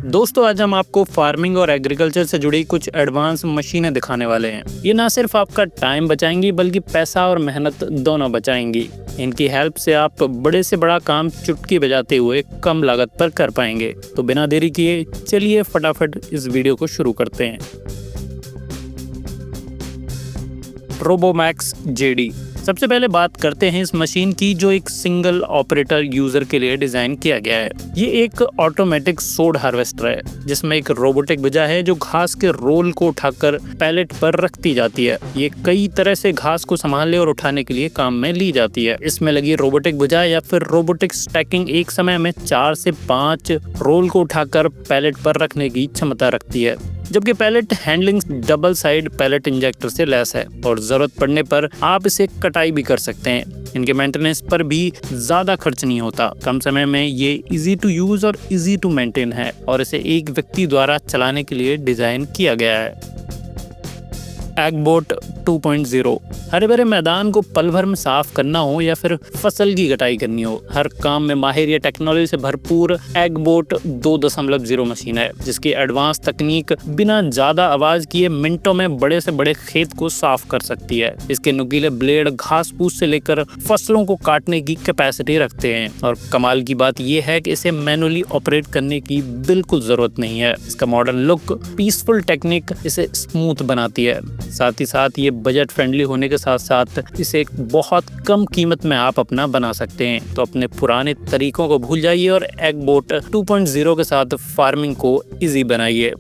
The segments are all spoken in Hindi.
दोस्तों आज हम आपको फार्मिंग और एग्रीकल्चर से जुड़ी कुछ एडवांस मशीनें दिखाने वाले हैं। ये ना सिर्फ आपका टाइम बचाएंगी बल्कि पैसा और मेहनत दोनों बचाएंगी। इनकी हेल्प से आप बड़े से बड़ा काम चुटकी बजाते हुए कम लागत पर कर पाएंगे। तो बिना देरी किए चलिए फटाफट इस वीडियो को शुरू करते हैं। रोबोमैक्स जेडी। सबसे पहले बात करते हैं इस मशीन की जो एक सिंगल ऑपरेटर यूजर के लिए डिजाइन किया गया है। ये एक ऑटोमेटिक सोड हार्वेस्टर है जिसमें एक रोबोटिक भुजा है जो घास के रोल को उठाकर पैलेट पर रखती जाती है। ये कई तरह से घास को संभालने और उठाने के लिए काम में ली जाती है। इसमें लगी रोबोटिक भुजा या फिर रोबोटिक स्टैकिंग एक समय में 4 से 5 रोल को उठाकर पैलेट पर रखने की क्षमता रखती है, जबकि pallet handling double side pallet injector से लैस है और जरूरत पड़ने पर आप इसे कटाई भी कर सकते हैं। इनके मेंटेनेंस पर भी ज्यादा खर्च नहीं होता। कम समय में ये इजी टू यूज और इजी टू मेंटेन है और इसे एक व्यक्ति द्वारा चलाने के लिए डिजाइन किया गया है। एगबोट 2.0। हरे भरे मैदान को पल भर में साफ करना हो या फिर फसल की कटाई करनी हो, हर काम में माहिर या टेक्नोलॉजी से भरपूर एगबोट 2.0 मशीन है जिसकी एडवांस तकनीक बिना ज्यादा आवाज किए मिनटों में बड़े से बड़े खेत को साफ कर सकती है। इसके नुकीले ब्लेड घास फूस से लेकर फसलों को काटने की कैपेसिटी रखते हैं और कमाल की बात यह है कि इसे मैनुअली ऑपरेट करने की बिल्कुल जरूरत नहीं है। इसका मॉडर्न लुक, पीसफुल टेक्निक इसे स्मूथ बनाती है। साथ ही साथ ये बजट फ्रेंडली होने के साथ साथ इसे एक बहुत कम कीमत में आप अपना बना सकते हैं। तो अपने पुराने तरीकों को भूल जाइए और एगबोट 2.0 के साथ फार्मिंग को इजी बनाइए।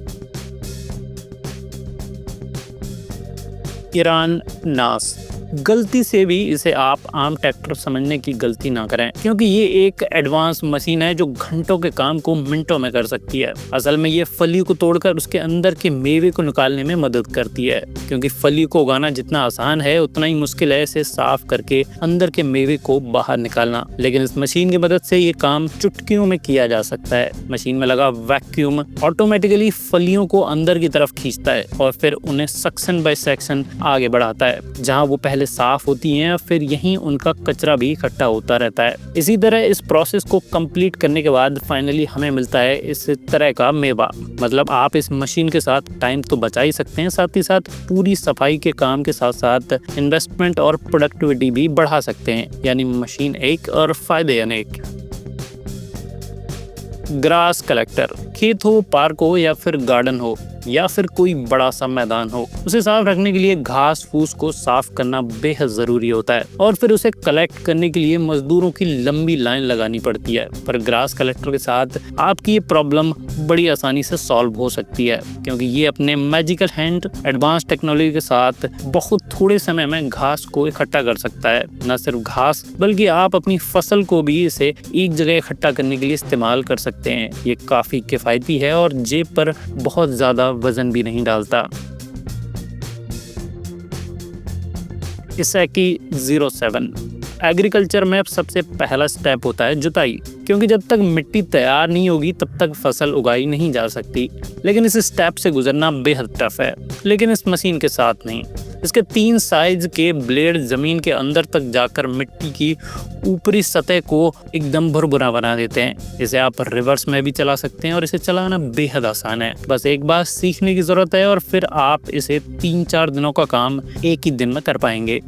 ईरान नास। गलती से भी इसे आप आम ट्रैक्टर समझने की गलती ना करें, क्योंकि ये एक एडवांस मशीन है जो घंटों के काम को मिनटों में कर सकती है। असल में ये फली को तोड़कर उसके अंदर के मेवे को निकालने में मदद करती है, क्योंकि फली को उगाना जितना आसान है उतना ही मुश्किल है इसे साफ करके अंदर के मेवे को बाहर निकालना। लेकिन इस मशीन की मदद से ये काम चुटकियों में किया जा सकता है। मशीन में लगा वैक्यूम ऑटोमेटिकली फलियों को अंदर की तरफ खींचता है और फिर उन्हें सेक्शन बाय सेक्शन आगे बढ़ाता है। जहाँ वो पहले साफ होती हैं फिर यहीं उनका कचरा भी इकट्ठा होता रहता है। इसी तरह इस प्रोसेस को कंप्लीट करने के बाद फाइनली हमें मिलता है इस तरह का मेवा। मतलब आप इस मशीन के साथ टाइम तो बचा ही सकते हैं, साथ ही साथ पूरी सफाई के काम के साथ साथ इन्वेस्टमेंट और प्रोडक्टिविटी भी बढ़ा सकते हैं। यानी मशीन एक और फायदे अनेक। Grass collector. खेत हो, पार्क हो या फिर गार्डन हो या फिर कोई बड़ा सा मैदान हो, उसे साफ रखने के लिए घास फूस को साफ करना बेहद जरूरी होता है और फिर उसे कलेक्ट करने के लिए मजदूरों की लंबी लाइन लगानी पड़ती है। पर ग्रास कलेक्टर के साथ आपकी ये प्रॉब्लम बड़ी आसानी से सॉल्व हो सकती है, क्योंकि ये अपने मैजिकल हैंड एडवांस टेक्नोलॉजी के साथ बहुत थोड़े समय में घास को इकट्ठा कर सकता है। न सिर्फ घास बल्कि आप अपनी फसल को भी इसे एक जगह इकट्ठा करने के लिए इस्तेमाल कर सकते हैं। ये काफी किफायती है और जेब पर बहुत ज्यादा वजन भी नहीं डालता। इसैकी 07। एग्रीकल्चर में सबसे पहला स्टेप होता है जुताई, क्योंकि जब तक मिट्टी तैयार नहीं होगी तब तक फसल उगाई नहीं जा सकती। लेकिन इस स्टेप से गुजरना बेहद टफ है, लेकिन इस मशीन के साथ नहीं। इसके 3 साइज के ब्लेड जमीन के अंदर तक जाकर मिट्टी की ऊपरी सतह को एकदम भुरभुरा बना देते हैं। इसे आप रिवर्स में भी चला सकते हैं और इसे चलाना बेहद आसान है। बस एक बार सीखने की जरूरत है और फिर आप इसे 3-4 दिनों का काम एक ही दिन में कर पाएंगे।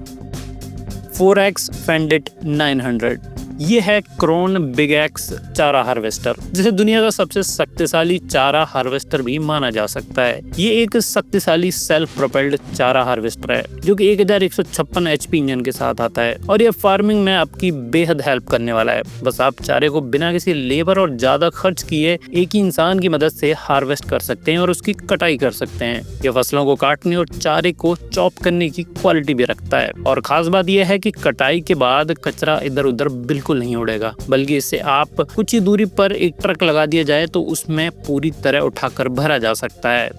4X फेंडिट 900। ये है क्रोन बिग एक्स चारा हार्वेस्टर, जिसे दुनिया का सबसे शक्तिशाली चारा हार्वेस्टर भी माना जा सकता है। ये एक शक्तिशाली सेल्फ प्रोपेल्ड चारा हार्वेस्टर है जो कि 1156 HP इंजन के साथ आता है और ये फार्मिंग में आपकी बेहद हेल्प करने वाला है। बस आप चारे को बिना किसी लेबर और ज्यादा खर्च किए एक ही इंसान की मदद से हार्वेस्ट कर सकते हैं और उसकी कटाई कर सकते हैं। ये फसलों को काटने और चारे को चॉप करने की क्वालिटी भी रखता है और खास बात यह है कि कटाई के बाद कचरा इधर उधर बिल्कुल नहीं उड़ेगा, बल्कि इससे आप कुछ ही दूरी पर एक ट्रक लगा दिया जाए तो उसमें पूरी तरह उठाकर भरा जा सकता है।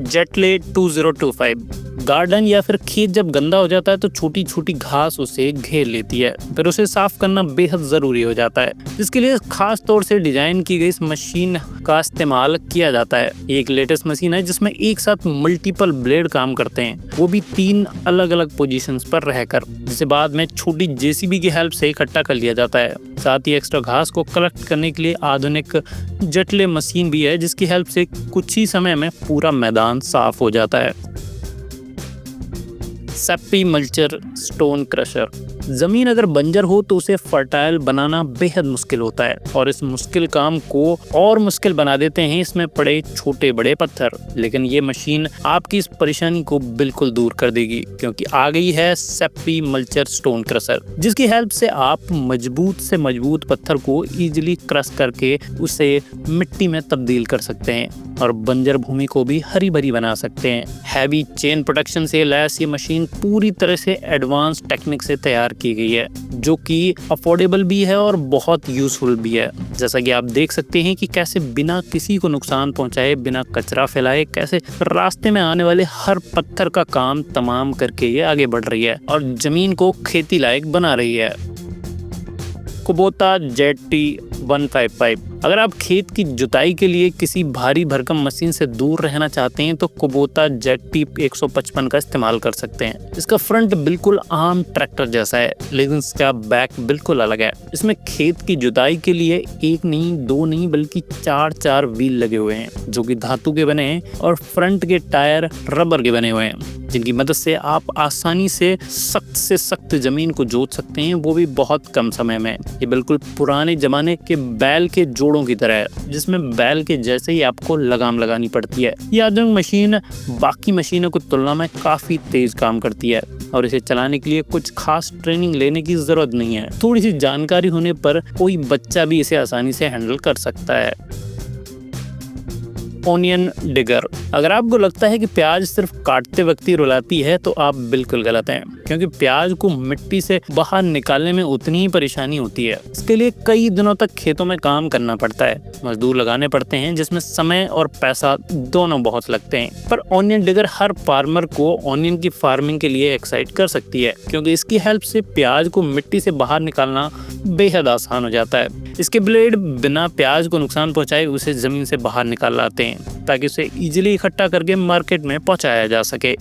जेटले 2025। गार्डन या फिर खेत जब गंदा हो जाता है तो छोटी छोटी घास उसे घेर लेती है, फिर उसे साफ करना बेहद जरूरी हो जाता है, जिसके लिए खास तौर से डिजाइन की गई इस मशीन का इस्तेमाल किया जाता है। एक लेटेस्ट मशीन है जिसमें एक साथ मल्टीपल ब्लेड काम करते हैं, वो भी 3 अलग अलग पोजीशंस पर रहकर, जिसे बाद में छोटी जेसीबी की हेल्प से इकट्ठा कर लिया जाता है। साथ ही एक्स्ट्रा घास को कलेक्ट करने के लिए आधुनिक जटिल मशीन भी है, जिसकी हेल्प से कुछ ही समय में पूरा मैदान साफ हो जाता है। Seppi mulcher stone crusher. जमीन अगर बंजर हो तो उसे फर्टाइल बनाना बेहद मुश्किल होता है, और इस मुश्किल काम को और मुश्किल बना देते हैं इसमें पड़े छोटे बड़े पत्थर। लेकिन ये मशीन आपकी इस परेशानी को बिल्कुल दूर कर देगी, क्योंकि आ गई है सेप्पी मल्चर स्टोन क्रशर, जिसकी हेल्प से आप मजबूत से मजबूत पत्थर को इजीली क्रश करके उसे मिट्टी में तब्दील कर सकते हैं और बंजर भूमि को भी हरी भरी बना सकते हैं। हैवी चेन प्रोटेक्शन से लैस ये मशीन पूरी तरह से एडवांस टेक्निक से तैयार की गई है, जो कि अफोर्डेबल भी है और बहुत यूजफुल भी है। जैसा कि आप देख सकते हैं कि कैसे बिना किसी को नुकसान पहुंचाए, बिना कचरा फैलाए, कैसे रास्ते में आने वाले हर पत्थर का काम तमाम करके ये आगे बढ़ रही है और जमीन को खेती लायक बना रही है। Kubota ZT155। अगर आप खेत की जुताई के लिए किसी भारी भरकम मशीन से दूर रहना चाहते हैं तो कुबोटा ZT155 का इस्तेमाल कर सकते हैं। इसका फ्रंट बिल्कुल आम ट्रैक्टर जैसा है, लेकिन इसका बैक बिल्कुल अलग है। इसमें खेत की जुताई के लिए 1 नहीं 2 नहीं बल्कि 4 व्हील लगे हुए हैं, जो कि धातु के बने हैं, और फ्रंट के टायर रबर के बने हुए हैं, जिनकी मदद से आप आसानी से सख्त जमीन को जोत सकते हैं, वो भी बहुत कम समय में। ये बिल्कुल पुराने जमाने के बैल के जोड़ों की तरह है, जिसमें बैल के जैसे ही आपको लगाम लगानी पड़ती है। ये आधुनिक मशीन बाकी मशीनों की तुलना में काफी तेज काम करती है और इसे चलाने के लिए कुछ खास ट्रेनिंग लेने की जरूरत नहीं है। थोड़ी सी जानकारी होने पर कोई बच्चा भी इसे आसानी से हैंडल कर सकता है। Onion digger. अगर आपको लगता है कि प्याज सिर्फ काटते वक्त ही रुलाती है तो आप बिल्कुल गलत हैं, क्योंकि प्याज को मिट्टी से बाहर निकालने में उतनी ही परेशानी होती है। इसके लिए कई दिनों तक खेतों में काम करना पड़ता है, मजदूर लगाने पड़ते हैं, जिसमें समय और पैसा दोनों बहुत लगते हैं। पर ओनियन डिगर हर फार्मर को ओनियन की फार्मिंग के लिए एक्साइट कर सकती है, क्योंकि इसकी हेल्प से प्याज को मिट्टी से बाहर निकालना बेहद आसान हो जाता है। इसके ब्लेड बिना प्याज को नुकसान पहुंचाए उसे जमीन से बाहर निकाल लाते हैं, ताकि उसे इजीली इकट्ठा करके मार्केट में पहुंचाया जा सके।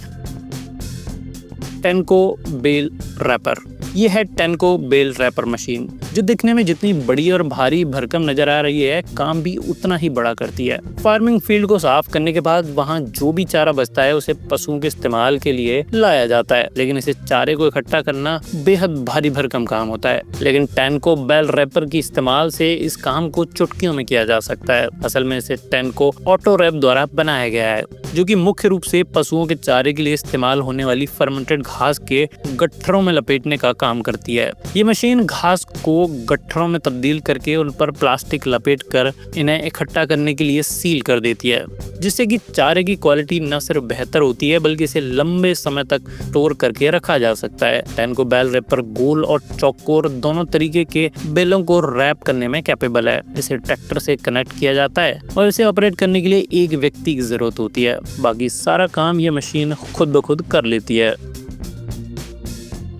टेनको बेल रैपर। ये है टेनको बेल रैपर मशीन, जो दिखने में जितनी बड़ी और भारी भरकम नजर आ रही है, काम भी उतना ही बड़ा करती है। फार्मिंग फील्ड को साफ करने के बाद वहाँ जो भी चारा बचता है उसे पशुओं के इस्तेमाल के लिए लाया जाता है, लेकिन इसे चारे को इकट्ठा करना बेहद भारी भरकम काम होता है। लेकिन टेनको बेल रैपर की इस्तेमाल से इस काम को चुटकियों में किया जा सकता है। असल में इसे टेनको ऑटो रैप द्वारा बनाया गया है, जो कि मुख्य रूप से पशुओं के चारे के लिए इस्तेमाल होने वाली फर्मेंटेड घास के गट्ठरों में लपेटने का काम करती है। ये मशीन घास को गट्ठरों में तब्दील करके उन पर प्लास्टिक लपेट कर इन्हें इकट्ठा करने के लिए सील कर देती है, जिससे कि चारे की क्वालिटी न सिर्फ बेहतर होती है बल्कि इसे लंबे समय तक स्टोर करके रखा जा सकता है। टेनको बेल रैपर गोल और चौकोर दोनों तरीके के बेलों को रैप करने में कैपेबल है। इसे ट्रैक्टर से कनेक्ट किया जाता है और इसे ऑपरेट करने के लिए एक व्यक्ति की जरूरत होती है, बाकी सारा काम ये मशीन खुद ब खुद कर लेती है।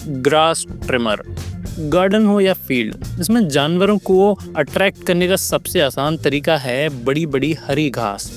Grass trimmer. गार्डन हो या फील्ड, इसमें जानवरों को अट्रैक्ट करने का सबसे आसान तरीका है बड़ी बड़ी हरी घास।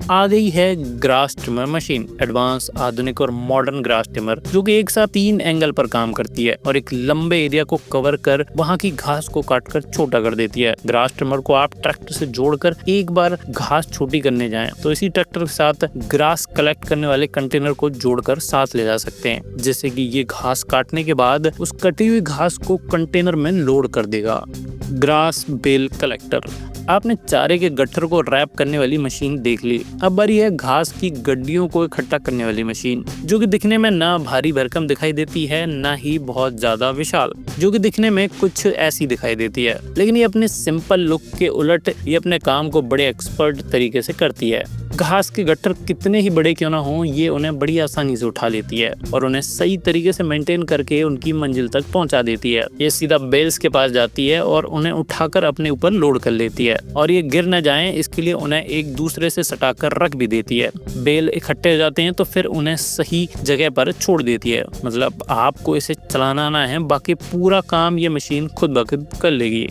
आ गई है ग्रास ट्रिमर मशीन, एडवांस आधुनिक और मॉडर्न ग्रास ट्रिमर, जो कि एक साथ 3 एंगल पर काम करती है और एक लंबे एरिया को कवर कर वहां की घास को काटकर छोटा कर देती है। ग्रास ट्रिमर को आप ट्रैक्टर से जोड़कर एक बार घास छोटी करने जाएं तो इसी ट्रैक्टर के साथ ग्रास कलेक्ट करने वाले कंटेनर को जोड़कर साथ ले जा सकते हैं, जिससे कि ये घास काटने के बाद उस कटी हुई घास को कंटेनर में लोड कर देगा। Grass bale collector. आपने चारे के गट्ठर को रैप करने वाली मशीन देख ली, अब बारी है घास की गड्डियों को इकट्ठा करने वाली मशीन, जो कि दिखने में ना भारी भरकम दिखाई देती है ना ही बहुत ज्यादा विशाल, जो कि दिखने में कुछ ऐसी दिखाई देती है, लेकिन ये अपने सिंपल लुक के उलट ये अपने काम को बड़े एक्सपर्ट तरीके से करती है। घास के गट्टर कितने ही बड़े क्यों ना हों, ये उन्हें बड़ी आसानी से उठा लेती है और उन्हें सही तरीके से मेंटेन करके उनकी मंजिल तक पहुंचा देती है। ये सीधा बेल्स के पास जाती है और उन्हें उठाकर अपने ऊपर लोड कर लेती है और ये गिर न जाएं इसके लिए उन्हें एक दूसरे से सटाकर रख भी देती है। बेल इकट्ठे हो जाते हैं तो फिर उन्हें सही जगह पर छोड़ देती है। मतलब आपको इसे चलाना ना है, बाकी पूरा काम ये मशीन खुद ब खुद कर लेगी।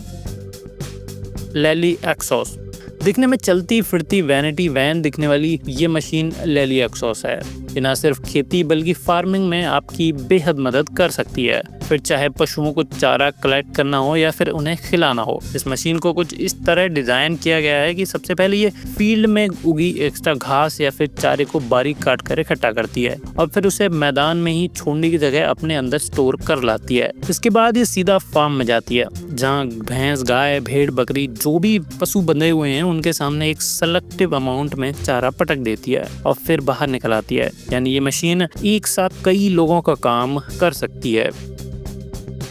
लैली एक्सॉस दिखने में चलती फिरती वैनिटी वैन दिखने वाली ये मशीन लैली एक्सॉस है। ये न सिर्फ खेती बल्कि फार्मिंग में आपकी बेहद मदद कर सकती है, फिर चाहे पशुओं को चारा कलेक्ट करना हो या फिर उन्हें खिलाना हो। इस मशीन को कुछ इस तरह डिज़ाइन किया गया है कि सबसे पहले ये फील्ड में उगी एक्स्ट्रा घास या फिर चारे को बारीक काट कर इकट्ठा करती है और फिर उसे मैदान में ही छोड़ने की जगह अपने अंदर स्टोर कर लाती है। इसके बाद ये सीधा फार्म में जाती है जहाँ भैंस, गाय, भेड़, बकरी जो भी पशु बंधे हुए हैं उनके सामने एक सेलेक्टिव अमाउंट में चारा पटक देती है और फिर बाहर निकल आती है। यानी ये मशीन एक साथ कई लोगों का काम कर सकती है।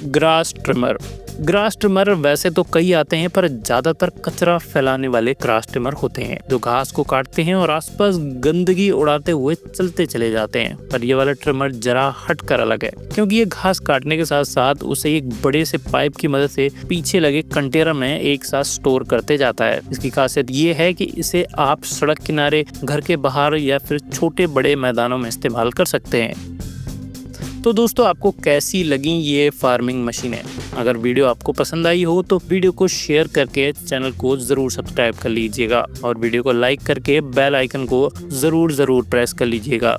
ग्रास ट्रिमर वैसे तो कई आते हैं पर ज्यादातर कचरा फैलाने वाले ग्रास ट्रिमर होते हैं जो घास को काटते हैं और आसपास गंदगी उड़ाते हुए चलते चले जाते हैं। पर ये वाला ट्रिमर जरा हटकर अलग है क्योंकि ये घास काटने के साथ साथ उसे एक बड़े से पाइप की मदद से पीछे लगे कंटेनर में एक साथ स्टोर करते जाता है। इसकी खासियत ये है कि इसे आप सड़क किनारे, घर के बाहर या फिर छोटे बड़े मैदानों में इस्तेमाल कर सकते हैं। तो दोस्तों, आपको कैसी लगी ये फार्मिंग मशीनें? अगर वीडियो आपको पसंद आई हो तो वीडियो को शेयर करके चैनल को ज़रूर सब्सक्राइब कर लीजिएगा और वीडियो को लाइक करके बेल आइकन को ज़रूर प्रेस कर लीजिएगा।